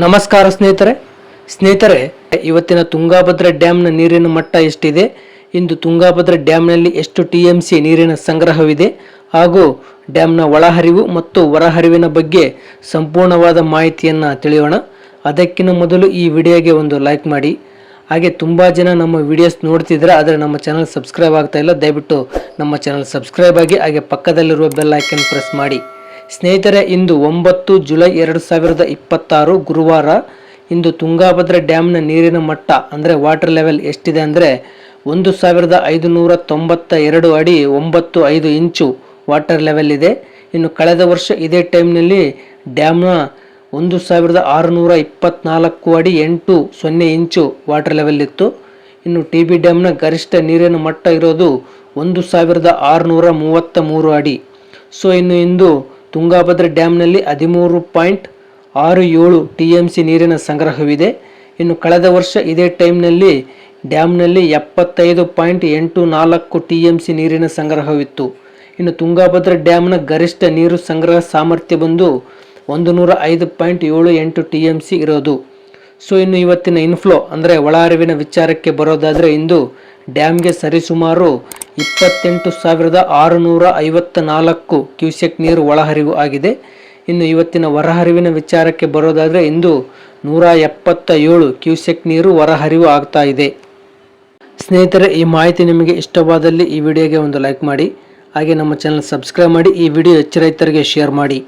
ನಮಸ್ಕಾರ ಸ್ನೇಹಿತರೆ ಇವತ್ತಿನ ತುಂಗಾಭದ್ರಾ ಡ್ಯಾಮ್ನ ನೀರಿನ ಮಟ್ಟ ಎಷ್ಟಿದೆ, ಇಂದು ತುಂಗಾಭದ್ರಾ ಡ್ಯಾಮ್ನಲ್ಲಿ ಎಷ್ಟು ಟಿಎಂಸಿ ನೀರಿನ ಸಂಗ್ರಹವಿದೆ ಹಾಗೂ ಡ್ಯಾಮ್ನ ಒಳಹರಿವು ಮತ್ತು ಹೊರಹರಿವಿನ ಬಗ್ಗೆ ಸಂಪೂರ್ಣವಾದ ಮಾಹಿತಿಯನ್ನು ತಿಳಿಯೋಣ. ಅದಕ್ಕಿಂತ ಮೊದಲು ಈ ವಿಡಿಯೋಗೆ ಒಂದು ಲೈಕ್ ಮಾಡಿ. ಹಾಗೆ ತುಂಬ ಜನ ನಮ್ಮ ವಿಡಿಯೋಸ್ ನೋಡ್ತಿದ್ರೆ ಆದರೆ ನಮ್ಮ ಚಾನಲ್ ಸಬ್ಸ್ಕ್ರೈಬ್ ಆಗ್ತಾ ಇಲ್ಲ. ದಯವಿಟ್ಟು ನಮ್ಮ ಚಾನಲ್ ಸಬ್ಸ್ಕ್ರೈಬ್ ಆಗಿ, ಹಾಗೆ ಪಕ್ಕದಲ್ಲಿರುವ ಬೆಲ್ ಐಕನ್ ಪ್ರೆಸ್ ಮಾಡಿ. ಸ್ನೇಹಿತರೆ, ಇಂದು 9 ಜುಲೈ 2026 ಗುರುವಾರ. ಇಂದು ತುಂಗಾಭದ್ರಾ ಡ್ಯಾಮ್ನ ನೀರಿನ ಮಟ್ಟ ಅಂದರೆ ವಾಟರ್ ಲೆವೆಲ್ ಎಷ್ಟಿದೆ ಅಂದರೆ 1592 ಅಡಿ 95 ಇಂಚು ವಾಟರ್ ಲೆವೆಲ್ ಇದೆ. ಇನ್ನು ಕಳೆದ ವರ್ಷ ಇದೇ ಟೈಮ್ನಲ್ಲಿ ಡ್ಯಾಮ್ನ 1624 ಅಡಿ 80 ಇಂಚು ವಾಟರ್ ಲೆವೆಲ್ ಇತ್ತು. ಇನ್ನು TB ಡ್ಯಾಮ್ನ ಗರಿಷ್ಠ ನೀರಿನ ಮಟ್ಟ ಇರೋದು 1633 ಅಡಿ. ಸೊ ಇಂದು ತುಂಗಾಭದ್ರಾ ಡ್ಯಾಮ್ನಲ್ಲಿ 13.67 TMC ನೀರಿನ ಸಂಗ್ರಹವಿದೆ. ಇನ್ನು ಕಳೆದ ವರ್ಷ ಇದೇ ಟೈಮ್ನಲ್ಲಿ ಡ್ಯಾಮ್ನಲ್ಲಿ 75.84 TMC ನೀರಿನ ಸಂಗ್ರಹವಿತ್ತು. ಇನ್ನು ತುಂಗಾಭದ್ರಾ ಡ್ಯಾಮ್ನ ಗರಿಷ್ಠ ನೀರು ಸಂಗ್ರಹ ಸಾಮರ್ಥ್ಯ ಬಂದು 105.78 TMC ಇರೋದು. ಸೊ ಇನ್ನು ಇವತ್ತಿನ ಇನ್ಫ್ಲೋ ಅಂದರೆ ಒಳಹರಿವಿನ ವಿಚಾರಕ್ಕೆ ಬರೋದಾದರೆ, ಇಂದು ಡ್ಯಾಮ್ಗೆ ಸರಿಸುಮಾರು 28,654 ಕ್ಯೂಸೆಕ್ ನೀರು ಒಳಹರಿವು ಆಗಿದೆ. ಇನ್ನು ಇವತ್ತಿನ ಹೊರಹರಿವಿನ ವಿಚಾರಕ್ಕೆ ಬರೋದಾದರೆ, ಇಂದು 177 ಕ್ಯೂಸೆಕ್ ನೀರು ಹೊರಹರಿವು ಆಗ್ತಾ ಇದೆ. ಸ್ನೇಹಿತರೆ, ಈ ಮಾಹಿತಿ ನಿಮಗೆ ಇಷ್ಟವಾದಲ್ಲಿ ಈ ವಿಡಿಯೋಗೆ ಒಂದು ಲೈಕ್ ಮಾಡಿ, ಹಾಗೆ ನಮ್ಮ ಚಾನಲ್ ಸಬ್ಸ್ಕ್ರೈಬ್ ಮಾಡಿ, ಈ ವಿಡಿಯೋ ಹೆಚ್ಚು ರೈತರಿಗೆ ಶೇರ್ ಮಾಡಿ.